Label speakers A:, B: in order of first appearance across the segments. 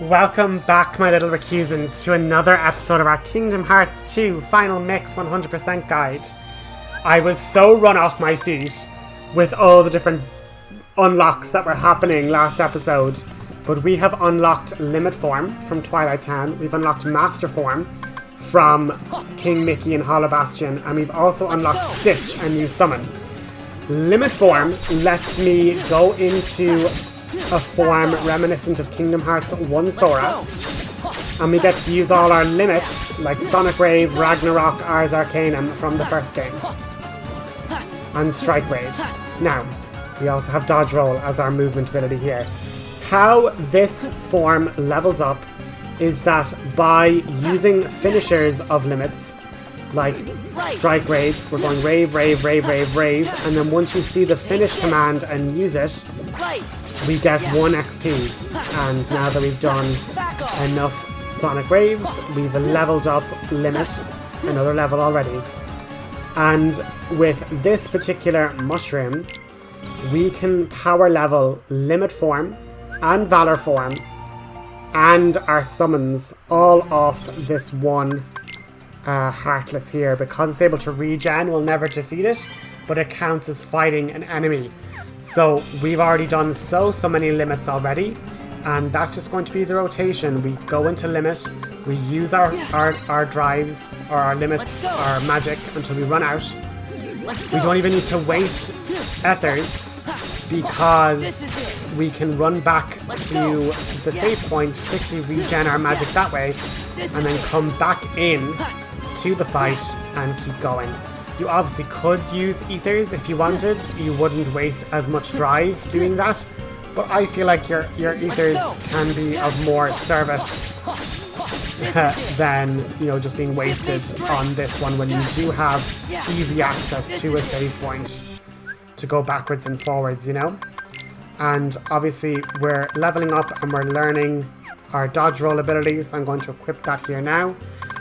A: Welcome back, my little recusants, to another episode of our Kingdom Hearts 2 Final Mix 100% guide. I was so run off my feet with all the different unlocks that were happening last episode, but we have unlocked Limit Form from Twilight Town, we've unlocked Master Form from King Mickey and Hollow Bastion, and we've also unlocked Stitch, a new summon. Limit Form lets me go into a form reminiscent of Kingdom Hearts 1 Sora, and we get to use all our limits like Sonic Wave, Ragnarok, Ars Arcanum from the first game, and Strike Raid. Now, we also have Dodge Roll as our movement ability here. How this form levels up is that by using finishers of limits, like Strike Raid, we're going Rave, Rave, Rave, Rave, Rave, and then once you see the finish command and use it, we get 1 XP, and now that we've done enough Sonic Waves, we've leveled up Limit, another level already. And with this particular mushroom, we can power level Limit Form and Valor Form and our summons all off this one Heartless here. Because it's able to regen, we'll never defeat it, but it counts as fighting an enemy. So we've already done so many limits already, and that's just going to be the rotation. We go into limit, we use our drives, or our limits, our magic, until we run out. We don't even need to waste ethers, because we can run back to the save point, quickly regen our magic that way, and then come back in to the fight and keep going. You obviously could use ethers if you wanted. You wouldn't waste as much drive doing that, but I feel like your ethers can be of more service than, you know, just being wasted on this one when you do have easy access to a save point to go backwards and forwards, you know? And obviously we're leveling up and we're learning our dodge roll abilities. So I'm going to equip that here now.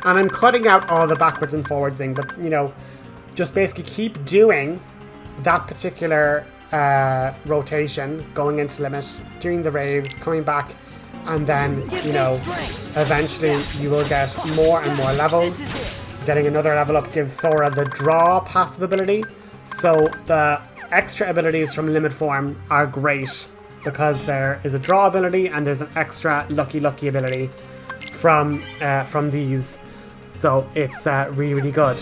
A: And I'm cutting out all the backwards and forwards thing, but, you know, just basically keep doing that particular rotation, going into limit, doing the raves, coming back, and then, you know, eventually you will get more and more levels. Getting another level up gives Sora the draw passive ability, so the extra abilities from Limit Form are great, because there is a draw ability and there's an extra lucky ability from these, so it's really good.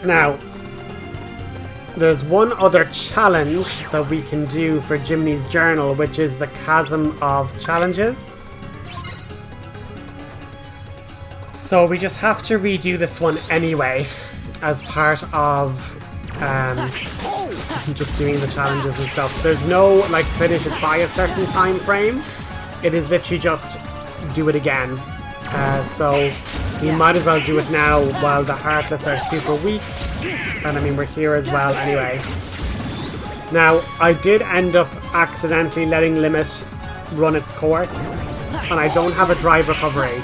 A: Now, there's one other challenge that we can do for Jiminy's Journal, which is the Chasm of Challenges. So we just have to redo this one anyway, as part of just doing the challenges and stuff. There's no, like, finish it by a certain time frame. It is literally just do it again. So we might as well do it now while the Heartless are super weak. And I mean, we're here as well anyway. Now, I did end up accidentally letting Limit run its course, and I don't have a drive recovery.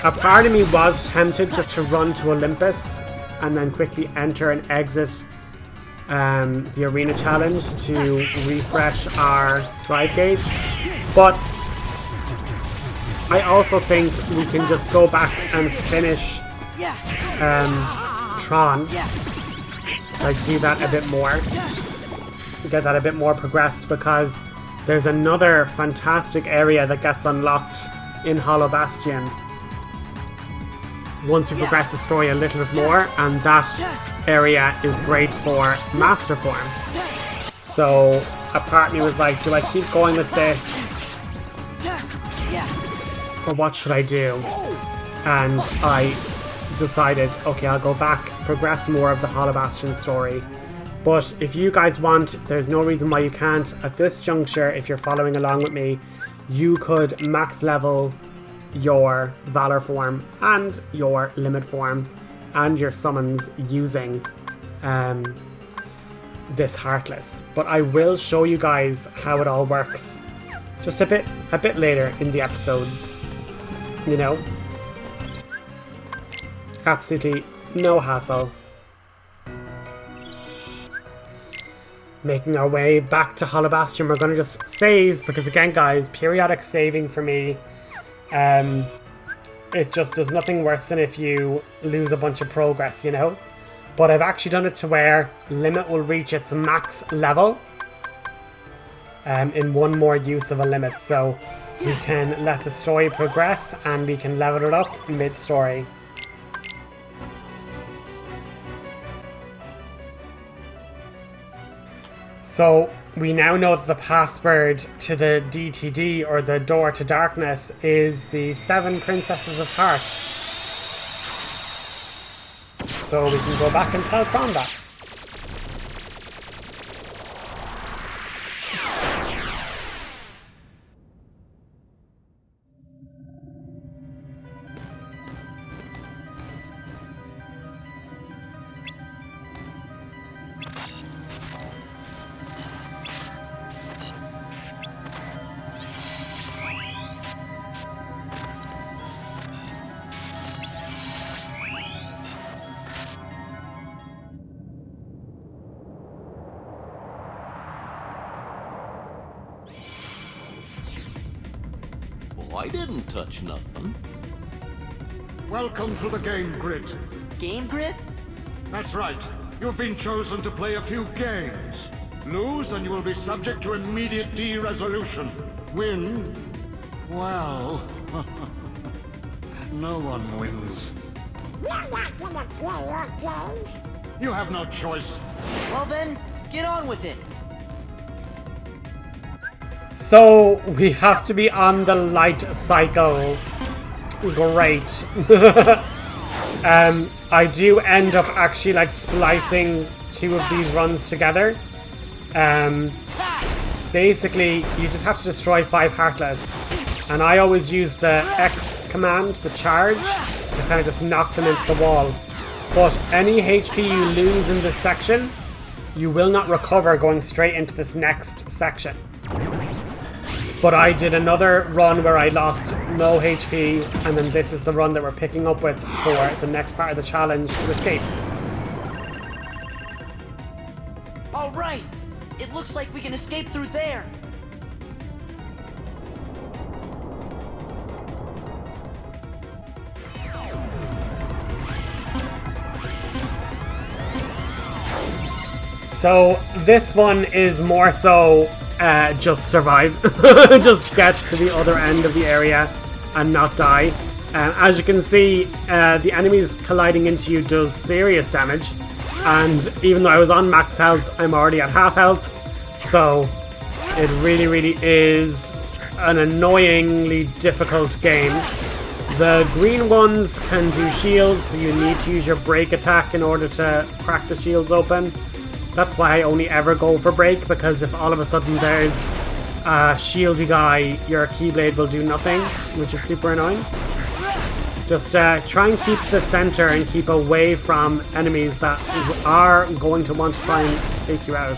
A: A part of me was tempted just to run to Olympus and then quickly enter and exit the arena challenge to refresh our drive gauge, but I also think we can just go back and finish Tron, like do that a bit more, get that a bit more progressed, because there's another fantastic area that gets unlocked in Hollow Bastion once we progress the story a little bit more, and that area is great for Master Form. So a part of me was like, do I keep going with this, or what should I do? And I decided, okay, I'll go back, progress more of the Hollow Bastion story. But if you guys want, there's no reason why you can't. At this juncture, if you're following along with me, you could max level your Valor Form and your Limit Form and your summons using this Heartless. But I will show you guys how it all works just a bit later in the episodes, you know. Absolutely no hassle. making our way back to Hollow Bastion. We're going to just save, because again, guys, periodic saving for me, it just does nothing worse than if you lose a bunch of progress, you know? But I've actually done it to where limit will reach its max level in one more use of a limit. So we can let the story progress and we can level it up mid-story. So we now know that the password to the DTD, or the door to darkness, is the 7 Princesses of Heart. So we can go back and tell Tron that.
B: I didn't touch nothing.
C: Welcome to the game grid.
D: Game grid?
C: That's right. You've been chosen to play a few games. Lose and you will be subject to immediate de-resolution. Win? Well... no one wins.
E: We're not gonna play your games.
C: You have no choice.
D: Well then, get on with it.
A: So we have to be on the light cycle. Great. I do end up actually like splicing 2 of these runs together. Basically, you just have to destroy 5 Heartless. And I always use the X command, the charge, to kind of just knock them into the wall. But any HP you lose in this section, you will not recover going straight into this next section. But I did another run where I lost no HP, and then this is the run that we're picking up with for the next part of the challenge to escape.
D: All right, it looks like we can escape through there.
A: So this one is more so just survive. Just get to the other end of the area and not die. As you can see, the enemies colliding into you does serious damage. And even though I was on max health, I'm already at half health. So it really, really is an annoyingly difficult game. The green ones can do shields, so you need to use your break attack in order to crack the shields open. That's why I only ever go for break, because if all of a sudden there's a shieldy guy, your keyblade will do nothing, which is super annoying. Just try and keep to the center and keep away from enemies that are going to want to try and take you out.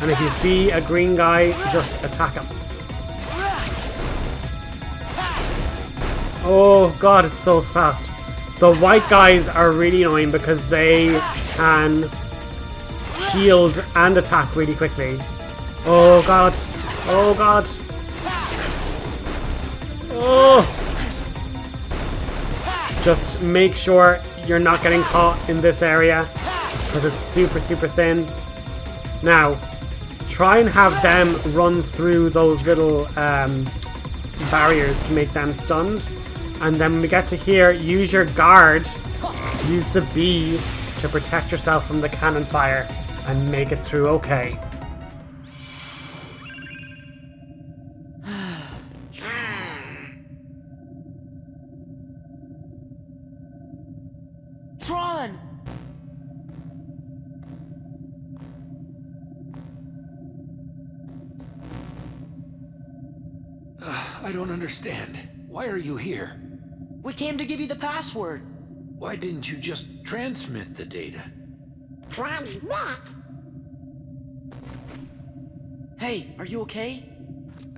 A: And if you see a green guy, just attack him. Oh god, it's so fast. The white guys are really annoying because they can shield and attack really quickly. Oh god. Oh god. Oh! Just make sure you're not getting caught in this area because it's super, super thin. Now, try and have them run through those little barriers to make them stunned. And then when we get to here, use your guard, use the B to protect yourself from the cannon fire and make it through okay.
D: Tron!
F: I don't understand. Why are you here?
D: We came to give you the password.
F: Why didn't you just transmit the data?
E: Transmit?
D: Hey, are you okay?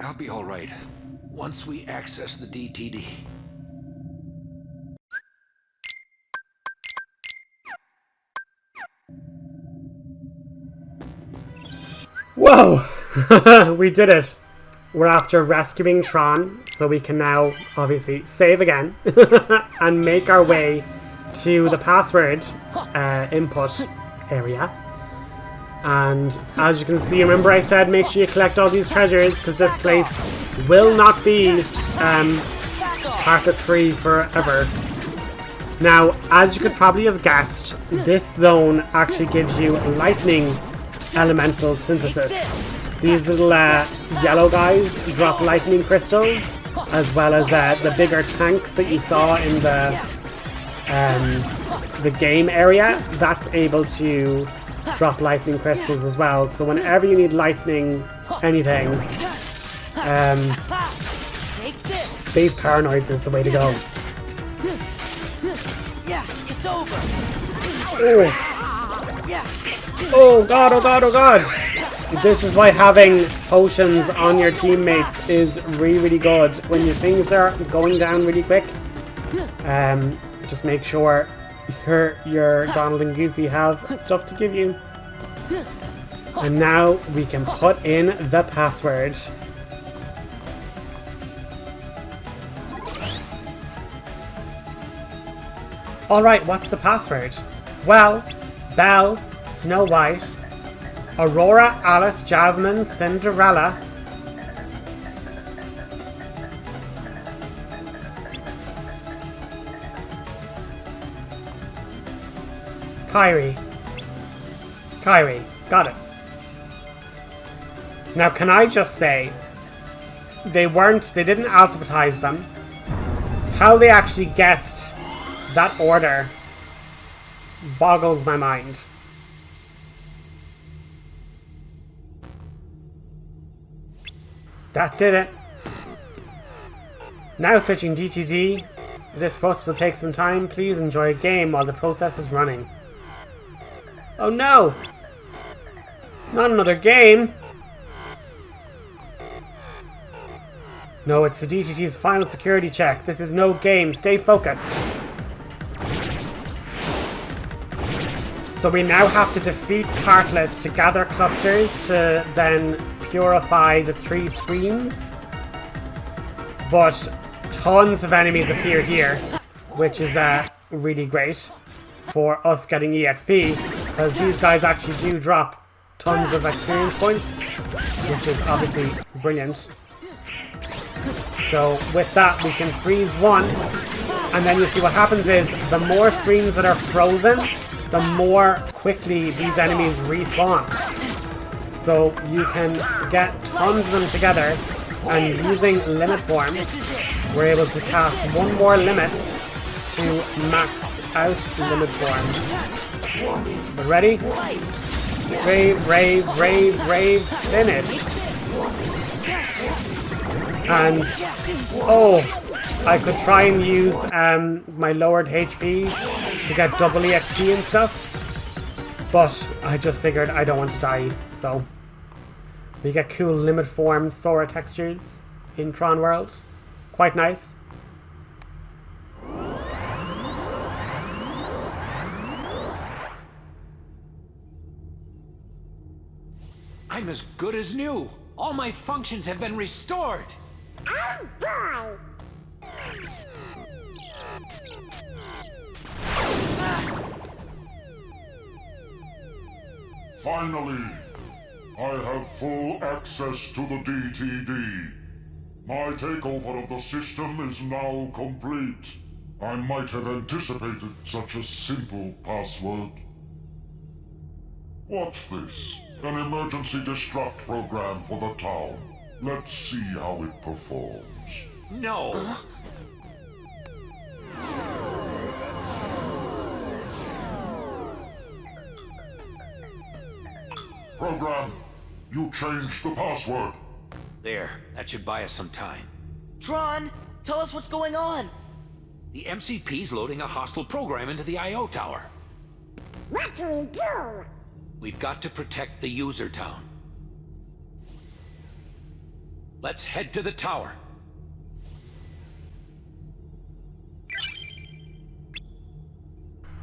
F: I'll be all right once we access the DTD.
A: Whoa! We did it! We're after rescuing Tron, so we can now, obviously, save again and make our way to the password input area. And as you can see, remember I said make sure you collect all these treasures, because this place will not be Heartless free forever. Now, as you could probably have guessed, this zone actually gives you lightning elemental synthesis. These little yellow guys drop lightning crystals, as well as the bigger tanks that you saw in the game area. That's able to drop lightning crystals as well. So whenever you need lightning anything, Space Paranoids is the way to go.
D: Yeah, it's over.
A: Oh god, oh god, oh god! This is why having potions on your teammates is really, really good. When your things are going down really quick, just make sure your Donald and Goofy have stuff to give you. And now we can put in the password. Alright, what's the password? Well, Belle, Snow White, Aurora, Alice, Jasmine, Cinderella, Kyrie. Got it. Now, can I just say, they didn't alphabetize them. How they actually guessed that order boggles my mind. That did it. Now switching DTD. This process will take some time. Please enjoy a game while the process is running. Oh no! Not another game! No, it's the DTT's final security check. This is no game. Stay focused. So we now have to defeat Heartless to gather clusters to then purify the 3 screens. But tons of enemies appear here, which is really great for us getting EXP, because these guys actually do drop tons of experience points, which is obviously brilliant. So with that we can freeze one, and then you see what happens is the more screens that are frozen, the more quickly these enemies respawn. So you can get tons of them together, and using limit form, we're able to cast one more limit to max out limit form. So ready? Rave, finish. And oh, I could try and use my lowered HP to get double EXP and stuff, but I just figured I don't want to die. So we get cool limit form Sora textures in Tron World. Quite nice.
F: I'm as good as new. All my functions have been restored.
E: Oh boy!
G: Finally, I have full access to the DTD. My takeover of the system is now complete. I might have anticipated such a simple password. What's this? An emergency destruct program for the town. Let's see how it performs.
F: No.
G: Program, you changed the password.
F: There, that should buy us some time.
D: Tron, tell us what's going on.
F: The MCP's loading a hostile program into the I.O. tower.
E: What do we do?
F: We've got to protect the user town. Let's head to the tower.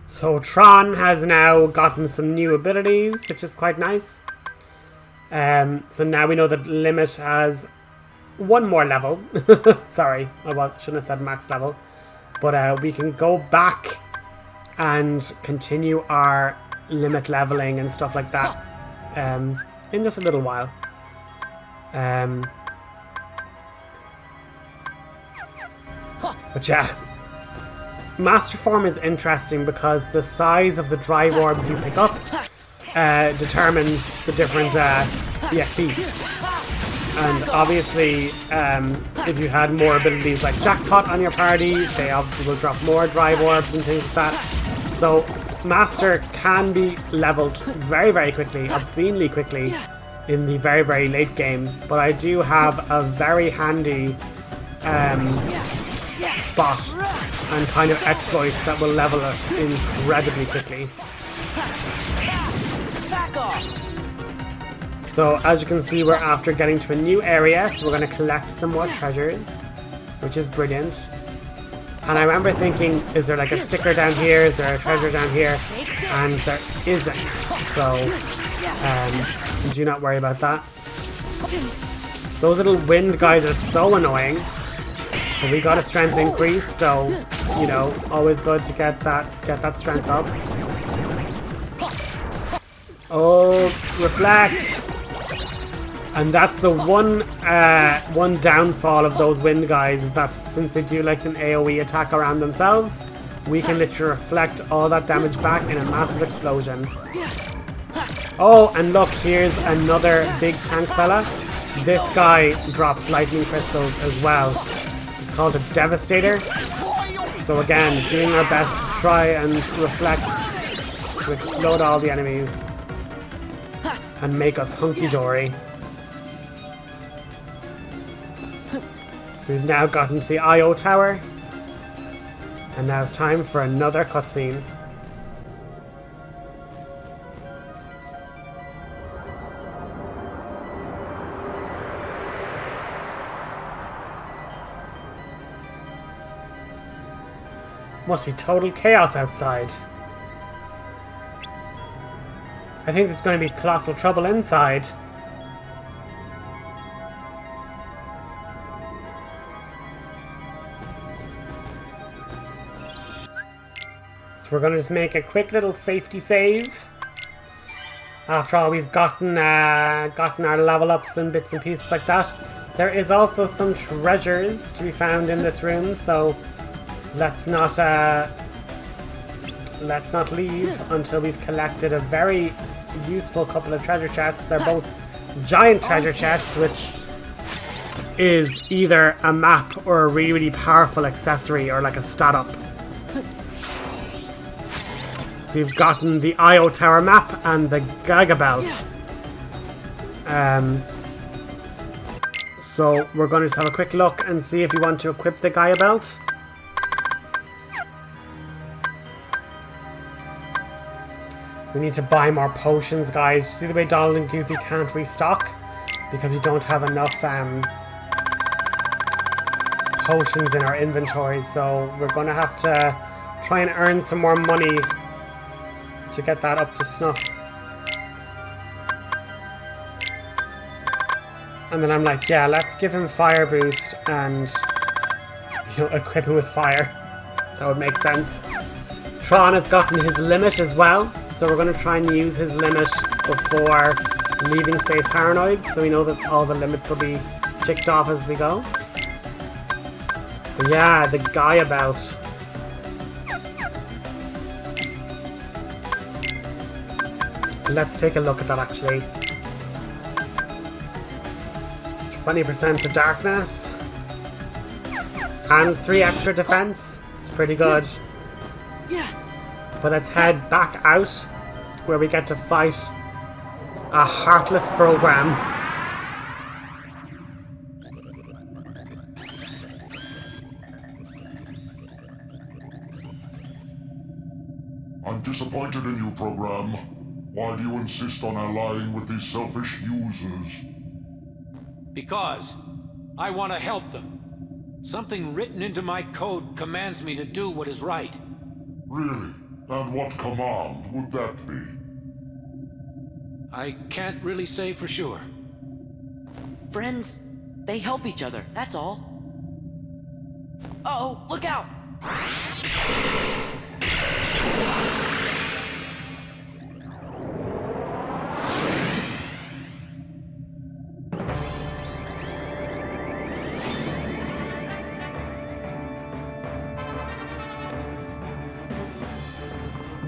A: So Tron has now gotten some new abilities, which is quite nice. So now we know that Limit has one more level. Sorry, I shouldn't have said max level. But we can go back and continue our Limit leveling and stuff like that in just a little while. But yeah, Master Form is interesting because the size of the drive orbs you pick up determines the different EXP. And obviously, if you had more abilities like Jackpot on your party, they obviously will drop more drive orbs and things like that. So Master can be leveled very, very quickly, obscenely quickly, in the very, very late game. But I do have a very handy spot and kind of exploit that will level it incredibly quickly. So as you can see, we're after getting to a new area, so we're going to collect some more treasures, which is brilliant. And I remember thinking, is there like a sticker down here? Is there a treasure down here? And there isn't. So do not worry about that. Those little wind guys are so annoying. But we got a strength increase, so you know, always good to get that strength up. Oh, reflect! And that's the one downfall of those wind guys, is that since they do like an AoE attack around themselves, we can literally reflect all that damage back in a massive explosion. Oh, and look, here's another big tank fella. This guy drops lightning crystals as well. It's called a Devastator. So again, doing our best to try and reflect to explode all the enemies and make us hunky-dory. So we've now gotten to the IO tower, and now it's time for another cutscene. Must be total chaos outside. I think there's going to be colossal trouble inside. So we're going to just make a quick little safety save. After all, we've gotten our level ups and bits and pieces like that. There is also some treasures to be found in this room, so let's not leave until we've collected a very useful couple of treasure chests. They're both giant treasure chests, which is either a map or a really, really powerful accessory or like a stat up. So we've gotten the IO Tower map and the Gaga Belt. So we're going to just have a quick look and see if we want to equip the Gaia Belt. We need to buy more potions, guys. See the way Donald and Goofy can't restock? Because we don't have enough potions in our inventory. So we're going to have to try and earn some more money to get that up to snuff. And then I'm like, yeah, let's give him fire boost and, you know, equip him with fire. That would make sense. Tron has gotten his limit as well. So we're going to try and use his limit before leaving Space Paranoids, so we know that all the limits will be ticked off as we go. But yeah, the Gaia Belt. Let's take a look at that actually. 20% to darkness. And 3 extra defense. It's pretty good. But let's head back out where we get to fight a heartless program.
G: I'm disappointed in you, program. Why do you insist on allying with these selfish users?
F: Because I want to help them. Something written into my code commands me to do what is right.
G: Really? And what command would that be?
F: I can't really say for sure.
D: Friends, they help each other, that's all. Uh-oh, look out!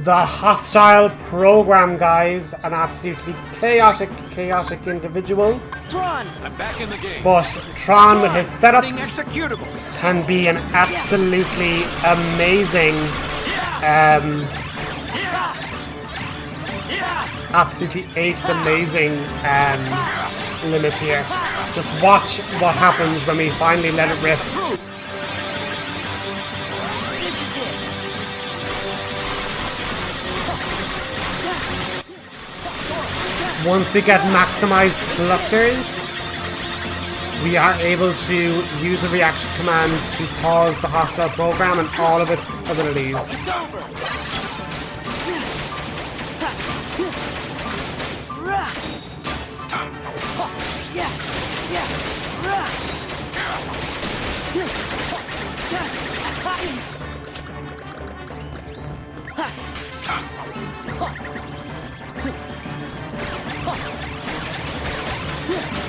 A: The hostile program, guys. An absolutely chaotic individual.
D: Tron!
F: I'm back in the game.
A: But Tron, with his setup,
F: Running executable.
A: can be an absolutely amazing, absolutely ace amazing limit here. Just watch what happens when we finally let it rip. Once we get maximized clusters, we are able to use a reaction command to pause the hostile program and all of its abilities.
D: It's over!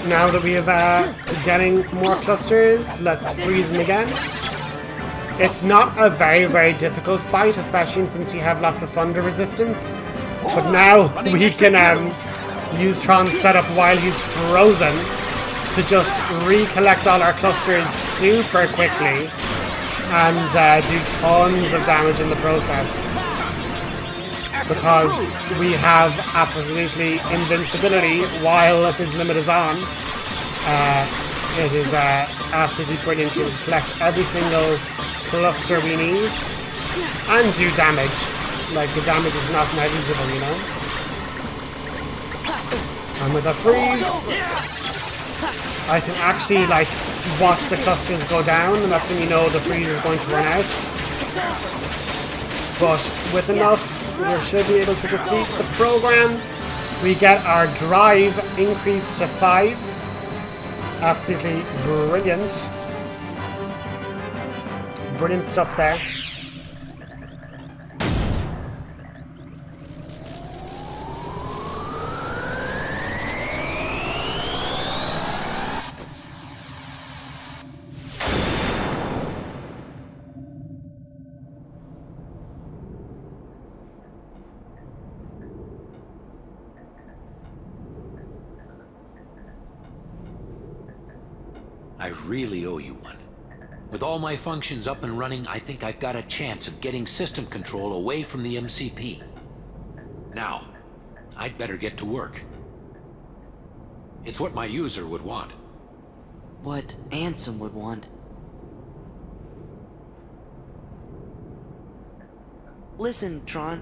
A: Now that we have getting more clusters, let's freeze them again. It's not a very difficult fight, especially since we have lots of thunder resistance. But now we can use Tron's setup while he's frozen to just recollect all our clusters super quickly and do tons of damage in the process. Because we have absolutely invincibility while his limit is on. It is absolutely brilliant to collect every single cluster we need and do damage. Like, the damage is not negligible, you know? And with a freeze, I can actually, like, watch the clusters go down, and that's when you know the freeze is going to run out. But with enough, we should be able to defeat the program. We get our drive increased to 5. Absolutely brilliant. Brilliant stuff there.
F: I really owe you one. With all my functions up and running, I think I've got a chance of getting system control away from the MCP. Now, I'd better get to work. It's what my user would want.
D: What Ansem would want. Listen, Tron.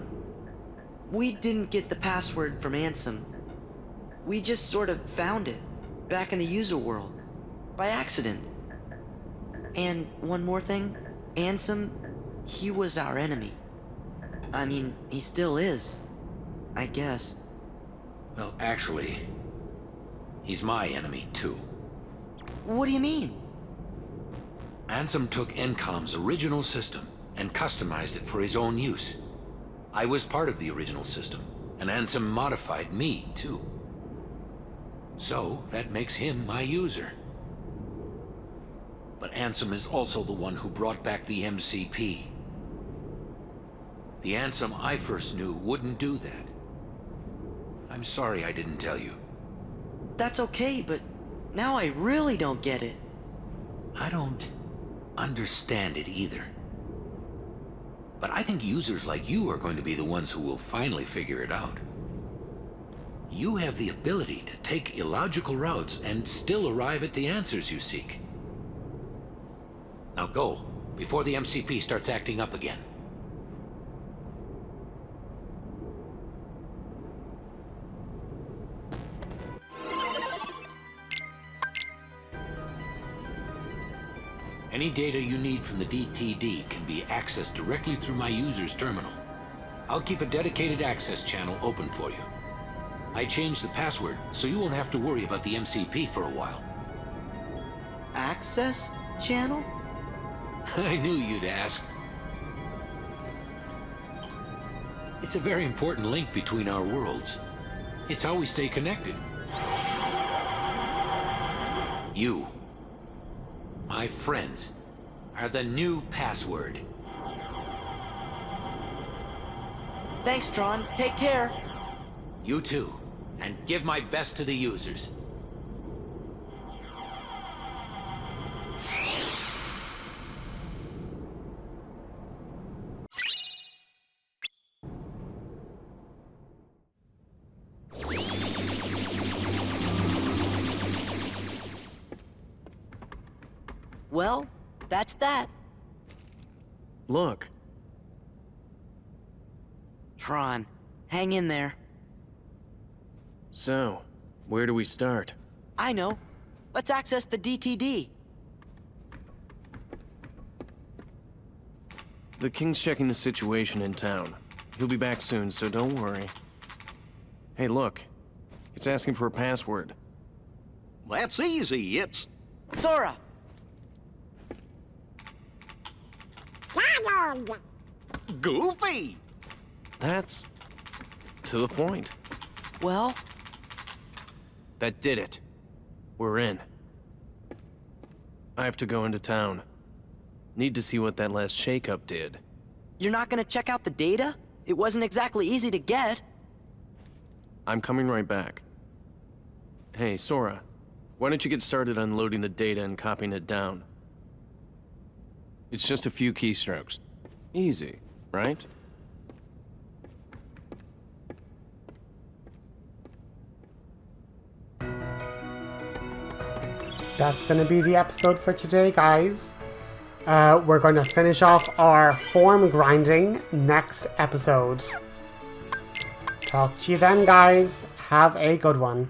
D: We didn't get the password from Ansem. We just sort of found it, back in the user world. By accident. And one more thing, Ansem, he was our enemy. I mean, he still is, I guess.
F: Well, actually, he's my enemy, too.
D: What do you mean?
F: Ansem took Encom's original system and customized it for his own use. I was part of the original system, and Ansem modified me, too. So, that makes him my user. But Ansem is also the one who brought back the MCP. The Ansem I first knew wouldn't do that. I'm sorry I didn't tell you.
D: That's okay, but now I really don't get it.
F: I don't understand it either. But I think users like you are going to be the ones who will finally figure it out. You have the ability to take illogical routes and still arrive at the answers you seek. Now go, before the MCP starts acting up again. Any data you need from the DTD can be accessed directly through my user's terminal. I'll keep a dedicated access channel open for you. I changed the password, so you won't have to worry about the MCP for a while.
D: Access channel?
F: I knew you'd ask. It's a very important link between our worlds. It's how we stay connected. You, my friends, are the new password.
D: Thanks, Tron. Take care.
F: You too, and give my best to the users.
D: Well, that's that.
H: Look.
D: Tron, hang in there.
H: So, where do we start?
D: I know. Let's access the DTD.
H: The King's checking the situation in town. He'll be back soon, so don't worry. Hey, look. It's asking for a password.
B: That's easy. It's...
D: Sora!
E: Donald!
B: Goofy!
H: That's... to the point.
D: Well,
H: That did it. We're in. I have to go into town. Need to see what that last shakeup did.
D: you're not gonna check out the data? It wasn't exactly easy to get.
H: I'm coming right back. Hey, Sora. Why don't you get started unloading the data and copying it down? It's just a few keystrokes. Easy, right?
A: That's going to be the episode for today, guys. We're going to finish off our form grinding next episode. Talk to you then, guys. Have a good one.